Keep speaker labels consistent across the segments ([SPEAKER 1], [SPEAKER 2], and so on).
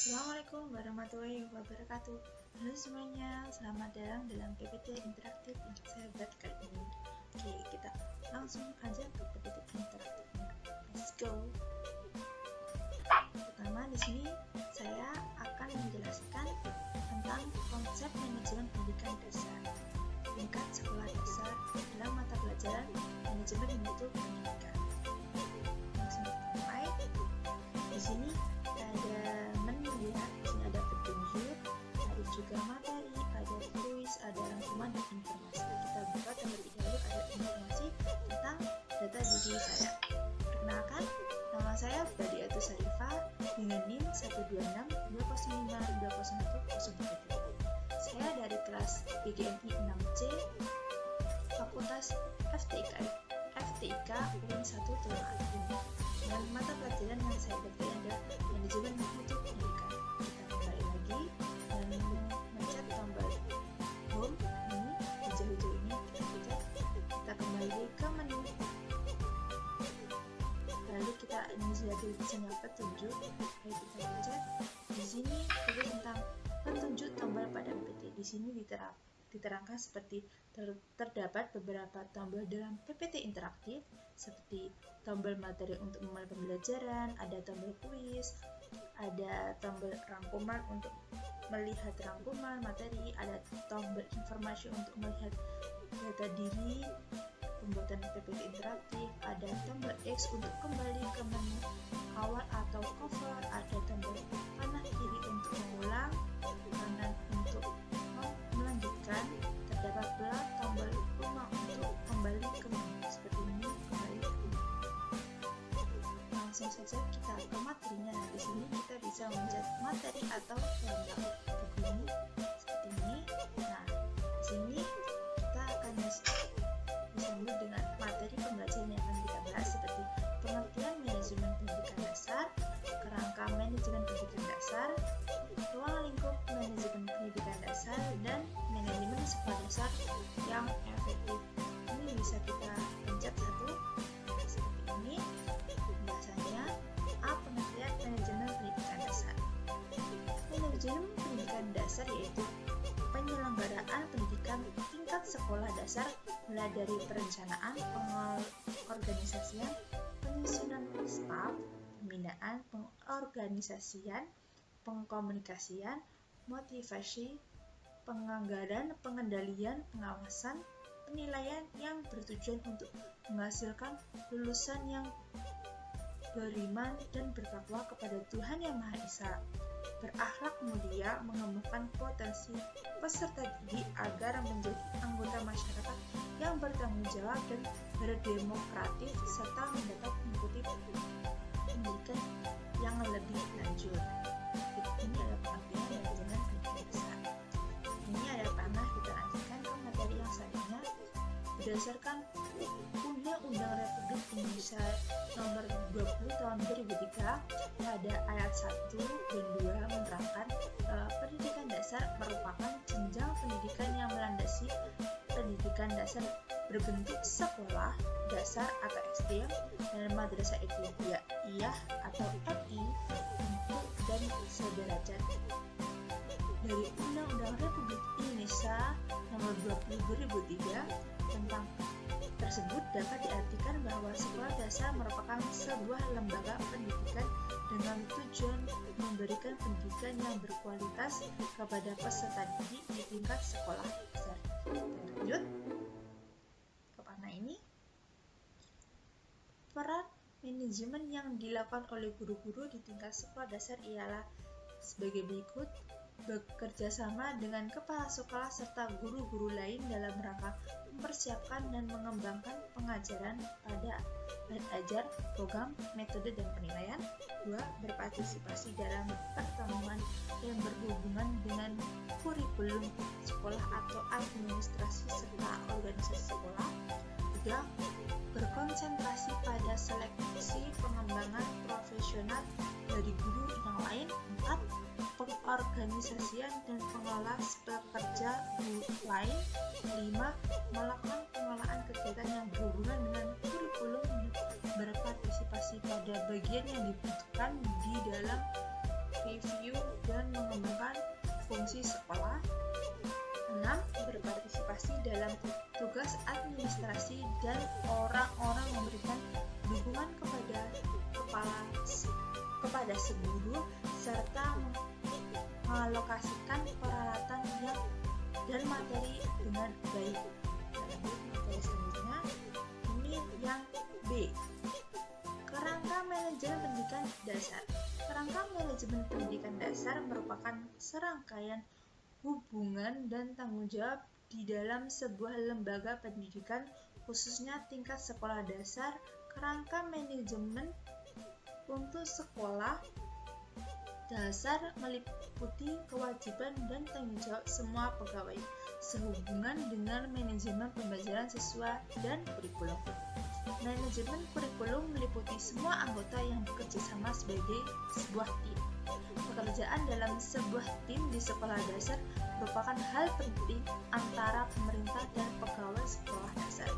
[SPEAKER 1] Assalamualaikum warahmatullahi wabarakatuh. Halo semuanya, selamat datang dalam PPT interaktif yang saya buat kali ini. Oke, kita langsung aja ke PPT interaktifnya. Let's go. Pertama di sini saya akan menjelaskan tentang konsep manajemen pendidikan dasar tingkat sekolah dasar dalam mata pelajaran manajemen mutu pendidikan. Langsung kita mulai. Di sini ada melihat, di sini ada petunjuk, ada juga materi, ada kuis, ada rangkuman dan informasi. Kita buka terlebih dahulu ada informasi tentang data diri saya. Perkenalkan, nama saya Badiatus Sarifah dengan NIM 12620520103. Saya dari kelas PGMI 6C, Fakultas FTIK UIN 1 Tulung Agung. Dan mata pelajaran yang saya pilih adalah manajemen mutu pendidikan. Kita kembali lagi dan mencet tombol home ini, hijau-hijau ini kita pencet. Kita kembali ke menu. Lalu kita ini sudah tulisannya petunjuk. Lalu kita pencet. Di sini pilih tentang petunjuk tombol pada PPT. Di sini diterangkan seperti terdapat beberapa tombol dalam PPT interaktif seperti tombol materi untuk memulai pembelajaran, ada tombol kuis, ada tombol rangkuman untuk melihat rangkuman materi, ada tombol informasi untuk melihat data diri, pembuatan PPT interaktif, ada tombol X untuk kembali ke menu awal atau cover, ada tombol panah kiri untuk mengulang, kanan untuk melanjutkan, terdapat pula tombol rumah untuk kembali ke menu seperti ini, kembali ke menu. Langsung saja kita ke materinya. Nah, di sini kita bisa mencet materi atau gambar begini seperti ini. Nah, di sini kita akan disambung dengan materi pembelajaran yang akan kita bahas seperti pengertian manajemen pendidikan dasar, kerangka manajemen pendidikan dasar, ruang lingkup manajemen pendidikan dasar, dan manajemen sekolah dasar yang efektif. Ini bisa kita pencet satu seperti ini. Bahasanya A. Pengertian manajemen pendidikan dasar. Manajemen pendidikan dasar yaitu penyelenggaraan pendidikan tingkat sekolah dasar mulai dari perencanaan, pengorganisasian, penyusunan staf, pembinaan, pengorganisasian, pengkomunikasian, motivasi, penganggaran, pengendalian, pengawasan, penilaian yang bertujuan untuk menghasilkan lulusan yang beriman dan bertakwa kepada Tuhan Yang Maha Esa, berakhlak mulia, mengembangkan potensi peserta didik agar menjadi anggota masyarakat yang bertanggung jawab dan berdemokratis, serta mendapat mengikuti pendidikan yang lebih lanjut. Ini adalah pengertian manajemen pendidikan dasar. Ini ada panah, kita lanjutkan ke materi yang selanjutnya. Berdasarkan Undang-Undang Republik Indonesia Nomor 20 Tahun 2003 pada ayat 1 dan 2 menerangkan pendidikan dasar merupakan jenjang pendidikan yang melandasi pendidikan dasar berbentuk sekolah dasar atau SD dan madrasah ibtidaiyah atau MI bentuk dan sederajat. Dari Undang-Undang Republik Indonesia Nomor 20 2003 tentang tersebut dapat diartikan bahwa sekolah dasar merupakan sebuah lembaga pendidikan dengan tujuan memberikan pendidikan yang berkualitas kepada peserta didik di tingkat sekolah dasar. Lanjut ke panah ini. Peran manajemen yang dilakukan oleh guru-guru di tingkat sekolah dasar ialah sebagai berikut: bekerja sama dengan kepala sekolah serta guru-guru lain dalam rangka mempersiapkan dan mengembangkan pengajaran pada belajar, program, metode, dan penilaian. 2. Berpartisipasi dalam pertemuan yang berhubungan dengan kurikulum sekolah atau administrasi serta organisasi sekolah. 3. Berkonsentrasi pada seleksi pengembangan profesional dari guru yang lain. 4. Pengorganisasian dan pengelola pekerja lain. 5. Melakukan pengelolaan kegiatan yang berhubungan dengan kurikulum dan berpartisipasi pada bagian yang dibutuhkan di dalam mereview dan mengembangkan fungsi sekolah. 6. Berpartisipasi dalam tugas administrasi dan orang-orang memberikan dukungan kepada si guru serta mengalokasikan peralatan dan materi dengan baik. Lanjut materi selanjutnya, ini yang B. Kerangka manajemen pendidikan dasar. Kerangka manajemen pendidikan dasar merupakan serangkaian hubungan dan tanggung jawab di dalam sebuah lembaga pendidikan, khususnya tingkat sekolah dasar. Kerangka manajemen untuk sekolah dasar meliputi kewajiban dan tanggung jawab semua pegawai sehubungan dengan manajemen pembelajaran siswa dan kurikulum. Manajemen kurikulum meliputi semua anggota yang bekerja sama sebagai sebuah tim. Pekerjaan dalam sebuah tim di sekolah dasar merupakan hal penting antara pemerintah dan pegawai sekolah dasar.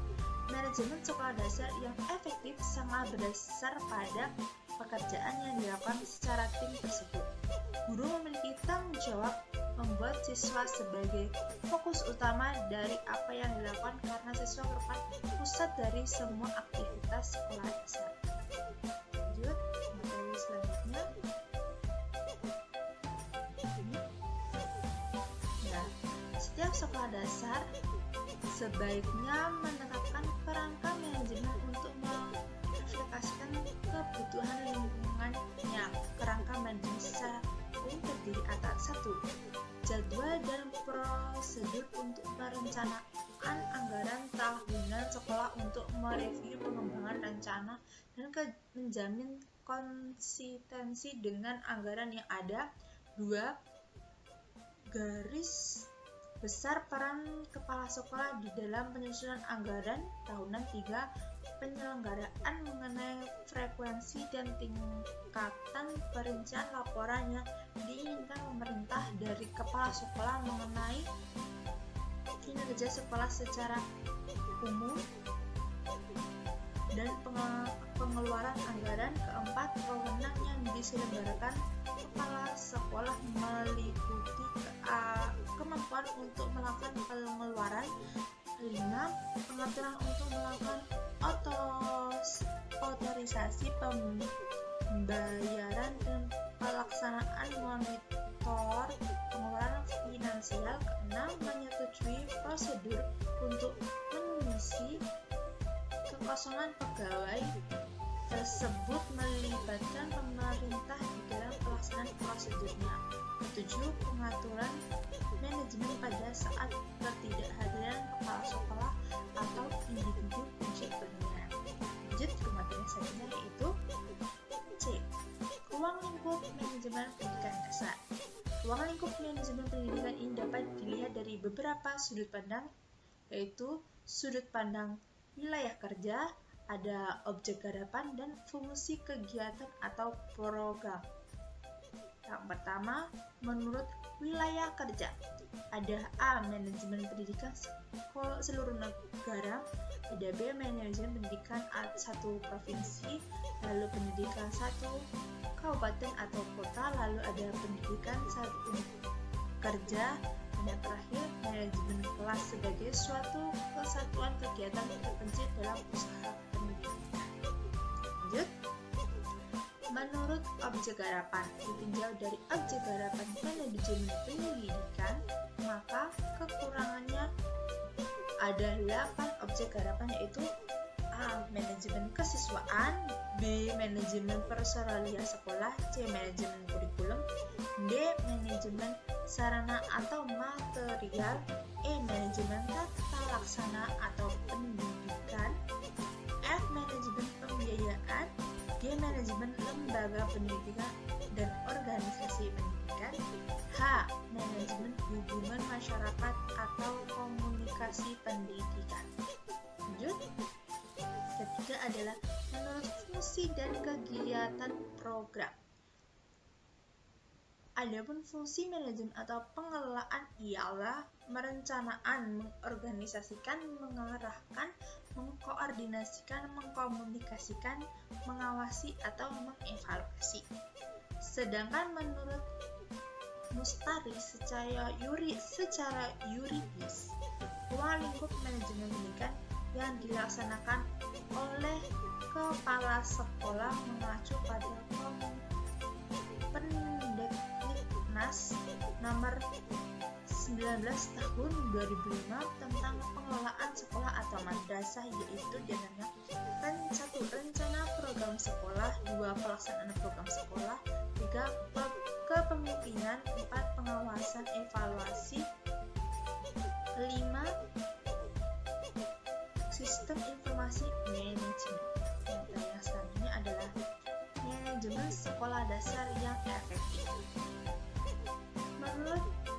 [SPEAKER 1] Manajemen sekolah dasar yang efektif sangat berdasar pada pekerjaan yang dilakukan secara tim tersebut. Guru memiliki tanggung jawab membuat siswa sebagai fokus utama dari apa yang dilakukan karena siswa merupakan pusat dari semua aktivitas sekolah dasar. Lanjut, materi selanjutnya. Nah, setiap sekolah dasar sebaiknya menetapkan kerangka manajemen untuk mengaplikasikan kebutuhan lingkungannya. Kerangka manajemen secara umum terdiri atas 1. Jadwal dan prosedur untuk perencanaan anggaran tahunan sekolah untuk mereview pengembangan rencana dan menjamin konsistensi dengan anggaran yang ada. 2. Garis besar peran kepala sekolah di dalam penyusunan anggaran tahunan. 3. Penyelenggaraan mengenai frekuensi dan tingkatan perincian laporan yang diinginkan pemerintah dari kepala sekolah mengenai kinerja sekolah secara umum dan pengeluaran anggaran. 4. Wewenang yang diselenggarakan kepala sekolah meliputi kemampuan untuk melakukan pengeluaran. 5. Pengaturan untuk melakukan otorisasi pembayaran dan pelaksanaan monitor pengeluaran finansial. 6. Menyetujui prosedur untuk mengisi kekosongan pegawai tersebut melibatkan pemerintah di dalam pelaksanaan prosedurnya. 7. Pengaturan manajemen pada saat ketidakhadiran kepala sekolah atau individu kunci penilaian. Lanjut ke materi selanjutnya, yaitu C. Ruang lingkup manajemen pendidikan dasar. Ruang lingkup manajemen pendidikan ini dapat dilihat dari beberapa sudut pandang, yaitu sudut pandang wilayah kerja, ada objek garapan dan fungsi kegiatan atau program. Yang pertama, menurut wilayah kerja, ada A. Manajemen pendidikan seluruh negara, ada B. Manajemen pendidikan satu provinsi, lalu pendidikan satu kabupaten atau kota, lalu ada pendidikan satu unit kerja, dan yang terakhir manajemen kelas sebagai suatu kesatuan kegiatan terpencil dalam usaha pendidikan. Lanjut. Menurut objek garapan, ditinjau dari objek garapan manajemen pendidikan, maka kekurangannya ada 8 objek garapan, yaitu A. Manajemen kesiswaan, B. Manajemen perseralia sekolah, C. Manajemen kurikulum, D. Manajemen sarana atau material, E. Manajemen tata laksana atau pendidikan, F. Manajemen pembiayaan, G. Manajemen lembaga pendidikan dan organisasi pendidikan, H. Manajemen hubungan masyarakat atau komunikasi pendidikan. Lanjut. Ketiga adalah menurut fungsi dan kegiatan program. Adapun fungsi manajemen atau pengelolaan ialah merencanakan, mengorganisasikan, mengarahkan, mengkoordinasikan, mengkomunikasikan, mengawasi atau mengevaluasi. Sedangkan menurut mustari secara yuridis. Ruang lingkup manajemen pendidikan yang dilaksanakan oleh kepala sekolah mengacu pada Pendiknas nomor 19 tahun 2005 tentang pengelolaan sekolah atau madrasah, yaitu diantaranya satu, rencana program sekolah, 2, pelaksanaan program sekolah, 3, kepemimpinan, 4, pengawasan evaluasi, 5, sistem informasi manajemen. Yang selanjutnya adalah manajemen sekolah dasar yang efektif.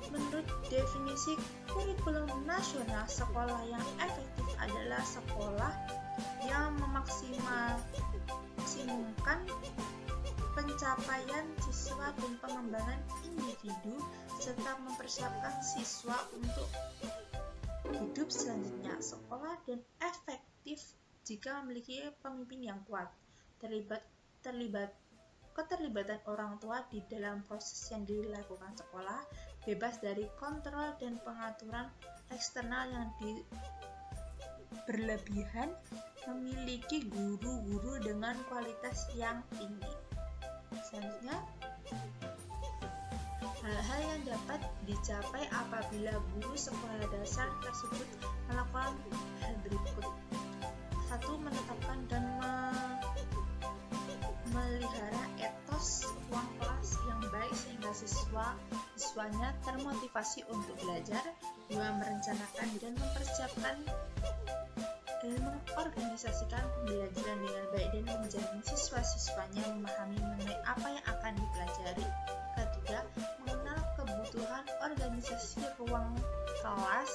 [SPEAKER 1] Menurut definisi kurikulum nasional, sekolah yang efektif adalah sekolah yang memaksimalkan pencapaian siswa dan pengembangan individu serta mempersiapkan siswa untuk hidup selanjutnya. Sekolah dan efektif jika memiliki pemimpin yang kuat, keterlibatan orang tua di dalam proses yang dilakukan sekolah, bebas dari kontrol dan pengaturan eksternal yang berlebihan, memiliki guru-guru dengan kualitas yang tinggi. Selanjutnya, hal-hal yang dapat dicapai apabila guru sekolah dasar tersebut melakukan hal berikut. 1. Menetapkan dan melihara etos ruang kelas yang baik sehingga siswanya termotivasi untuk belajar. 2. Merencanakan dan mempersiapkan dan mengorganisasikan pembelajaran dengan baik dan menjamin siswa-siswanya memahami mengenai apa yang akan dipelajari. 3. Mengenal kebutuhan organisasi ruang kelas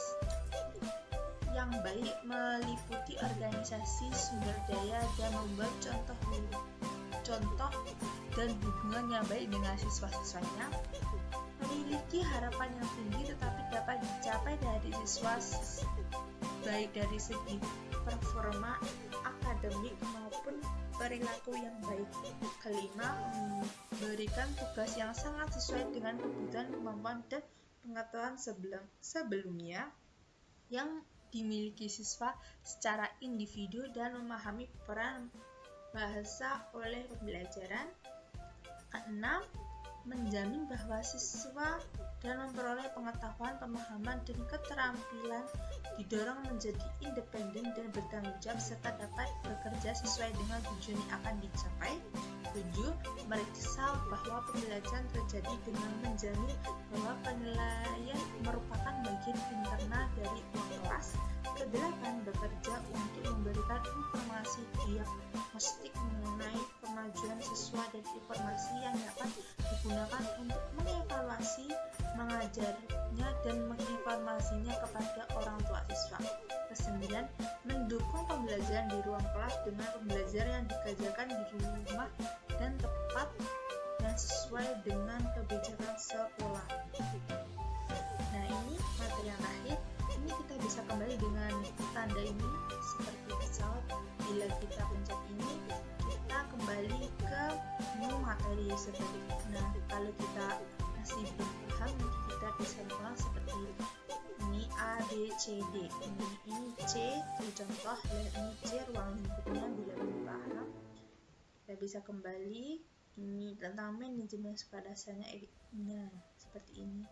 [SPEAKER 1] yang baik, meliputi organisasi sumber daya dan membuat contoh dan hubungan yang baik dengan siswa-siswanya. Memiliki harapan yang tinggi tetapi dapat dicapai dari siswa baik dari segi performa akademik maupun perilaku yang baik. 5. Memberikan tugas yang sangat sesuai dengan kebutuhan, kemampuan, dan pengetahuan sebelumnya yang dimiliki siswa secara individu dan memahami peran bahasa oleh pembelajaran. 6. Menjamin bahwa siswa dan memperoleh pengetahuan, pemahaman, dan keterampilan didorong menjadi independen dan bertanggung jawab serta dapat bekerja sesuai dengan tujuan yang akan dicapai. 7. Meriksa bahwa pembelajaran terjadi dengan menjamin bahwa penilaian merupakan bagian internal dari ruang kelas. 8. Bekerja untuk memberikan informasi diagnostik mengenai kemajuan siswa dan informasi yang dapat digunakan untuk mengevaluasi mengajarnya dan menginformasinya kepada orang tua siswa. 9. Mendukung pembelajaran di ruang kelas dengan pembelajaran yang dikerjakan di rumah dan tepat dan sesuai dengan kebijakan sekolah. Nah, ini materi yang terakhir. Ini kita bisa kembali dengan tanda ini seperti pesawat. Bila kita pencet ini, kita kembali ke menu materi seperti itu. Nah, kalau kita masih belum paham, nanti kita bisa mengulang seperti ini A, B, C, D. Ini C, itu contoh, dan ini C, ruang lingkupnya. Bila belum paham, kita bisa kembali. Ini tentang manajemen sekolah dasarnya. Nah, seperti ini.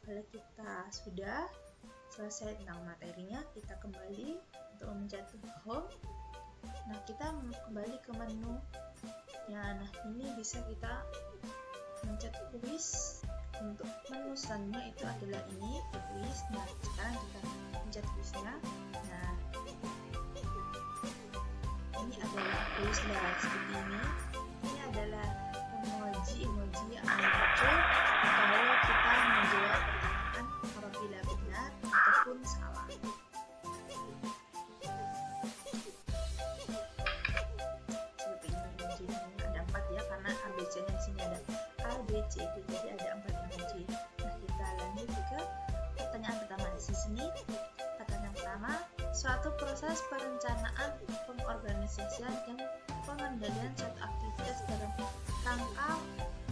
[SPEAKER 1] Kalau kita sudah selesai tentang materinya, kita kembali untuk mencet home. Nah, kita kembali ke menu. Nah, ini bisa kita mencet quiz. Untuk menu selanjutnya itu adalah ini quiz. Nah, sekarang kita mencet quiznya. Nah, ini adalah quiz seperti ini. Ini adalah emoji yang muncul kalau kita menjawab pertanyaan apabila benar ataupun salah. Seperti ini emojinya ada 4 ya, karena ABC-nya di sini ada A, B, C, D, jadi ada 4 emoji. Nah, kita lanjut ke pertanyaan pertama. Di sini pertanyaan pertama, suatu proses perencanaan, pengorganisasian, dan pengendalian suatu aktivitas dalam rangka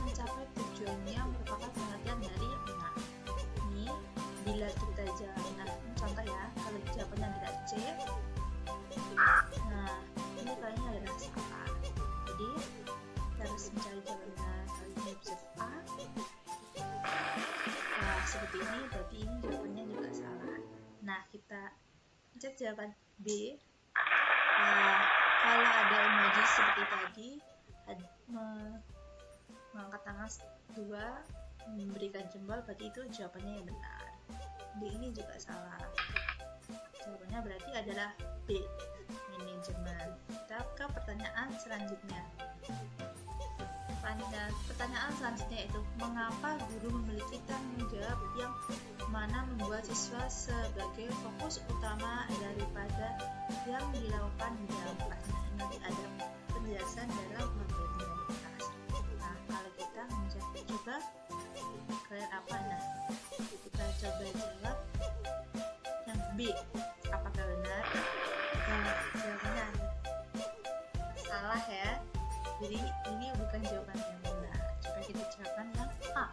[SPEAKER 1] mencapai tujuannya merupakan pengertian dari dijalani. Nah, ini contoh ya, kalau jawabannya adalah C, nah ini kayaknya adalah salah. Jadi kita harus mencari jawabannya. Kali ini objek A. Nah, seperti ini, berarti ini jawabannya juga salah. Nah, kita cek jawaban B. Nah, kalau ada emoji seperti tadi, mengangkat tangan 2, memberikan jempol, berarti itu jawabannya yang benar. D ini juga salah. Jawabannya berarti adalah B, manajemen. Kita ke pertanyaan selanjutnya. Pertanyaan selanjutnya itu, mengapa guru memiliki tanggung jawab yang mana membuat siswa sebagai fokus utama daripada yang dilakukan di dalam kelas. Nah, nanti ada penjelasan dalam materi dari kelas. Nah, kalau kita coba kalian apa? Nah, kita coba jawab yang B. Apakah benar? Nah, jawabannya salah ya. Jadi ini bukan jawaban yang benar. Coba kita jawaban yang A.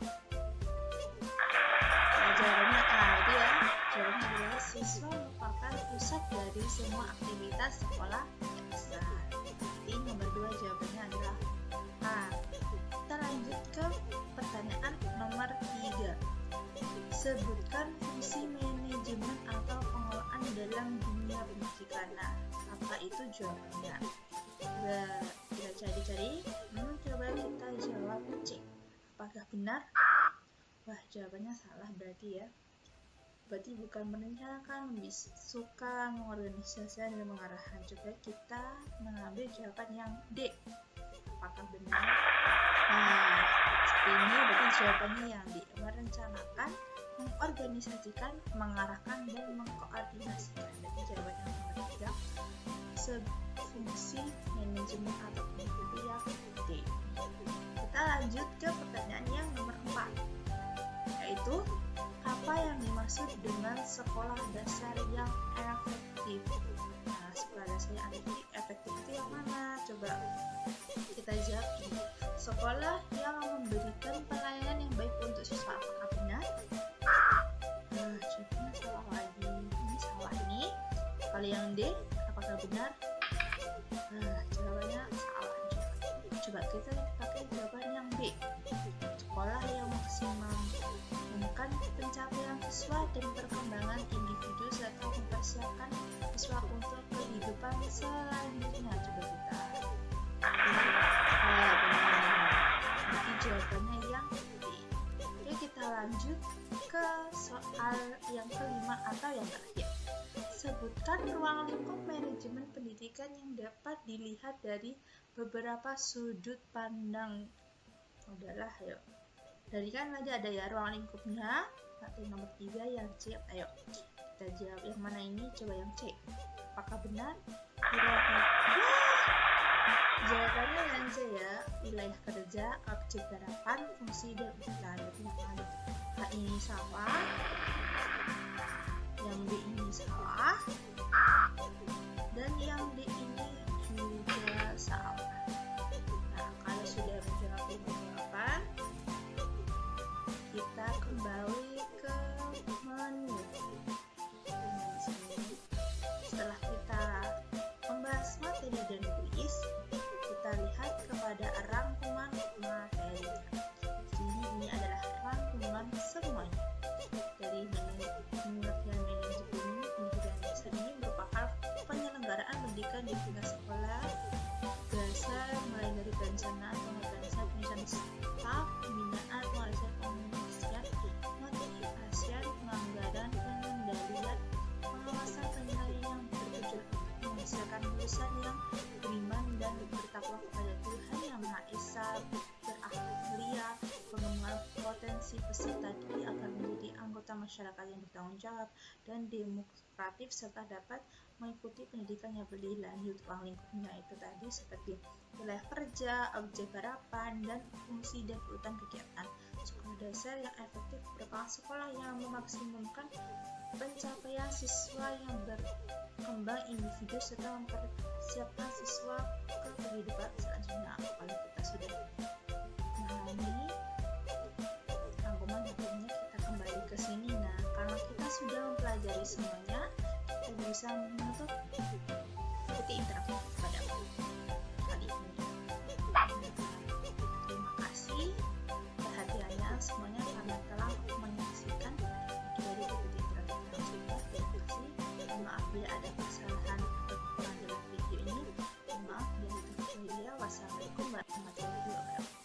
[SPEAKER 1] Nah, jawabannya A itu ya. Jawabannya adalah siswa merupakan pusat dari semua aktivitas sekolah yang besar. Jadi nomor 2 jawabannya adalah A. Kita lanjut ke pertanyaan nomor 3. Sebutkan fungsi manajemen atau pengelolaan dalam dunia pendidikan. Nah, apa itu jawabannya? Kita cari-cari. Coba kita jawab C. Apakah benar? Wah, jawabannya salah berarti ya. Berarti bukan merencanakan, suka mengorganisasikan dan mengarahkan. Coba kita mengambil jawaban yang D. Apakah benar? Nah, ini berarti jawabannya yang D. Merencanakan, mengorganisasikan, mengarahkan, dan mengkoordinasikan. Berarti jawabannya nomor 3. Fungsi manajemen atau itu yang D. Kita lanjut ke pertanyaan yang nomor 4, yaitu apa yang dimaksud dengan sekolah dasar yang efektif? Nah, sekolah dasar yang efektif itu yang mana? Coba kita jawab ini. Sekolah yang memberikan pelayanan yang baik untuk siswa. Apakah benar? Nah, jawabannya salah lagi. Ini salah ini. Kalau yang D, apakah benar? Nah, jawabannya salah juga. Coba kita pakai jawaban yang B. Sekolah yang maksimal menemukan pencapaian siswa dan perkembangan individu serta mempersiapkan siswa untuk kehidupan selanjutnya. Coba kita benar. Jadi jawabannya yang B. Oke, kita lanjut ke soal yang kelima atau yang terakhir. Sebutkan ruang lingkup manajemen pendidikan yang dapat dilihat dari beberapa sudut pandang. Udahlah, ayo. Dari kan tadi ada ya ruang lingkupnya. Nanti nomor 3 yang C. Ayo kita jawab yang mana ini? Coba yang C. Apakah benar? Jawabannya yang C ya. Wilayah kerja, objek garapan, fungsi dan urutan. A ini salah. Yang B ini salah, dan yang D ini juga salah. Nah, kalau sudah menjawab jawaban, kita kembali ke menu. Setelah kita membahas materi dan kuis, kita lihat kepada rangkuman materi. Ini adalah rangkuman semuanya dari pengertian manajemen pendidikan dasar. Ini merupakan penyelenggaraan pendidikan di tingkat sekolah dasar, mulai dari perencanaan, pengorganisasian, penyusunan staf, pembinaan, pengorganisasian, motivasian, penganggaran, pengendalian, pengawasan, penilaian yang bertujuan menghasilkan lulusan yang beriman dan bertakwa kepada Tuhan Yang Maha Esa, berahlia, pengembangan potensi peserta didik agar menjadi anggota masyarakat yang bertanggung jawab dan demokratif serta dapat mengikuti pendidikan yang lebih lanjut. Ruang lingkupnya itu tadi seperti wilayah kerja, objek garapan, dan fungsi dan urutan kegiatan. Sekolah dasar yang efektif merupakan sekolah yang memaksimumkan pencapaian siswa yang berkembang individu serta mempersiapkan siswa ke kehidupan selanjutnya. Kalau kita sudah memahami rangkuman materinya, kita kembali ke sini. Nah, karena kita sudah bisa menutup titik interaktif pada kali ini. Terima kasih perhatiannya semuanya karena telah menyaksikan dari titik interaktif tersebut. Terima kasih. Mohon maaf bila ada kesalahan atau kekurangan dalam video ini. Mohon maaf bila itu. Wassalamualaikum warahmatullahi wabarakatuh.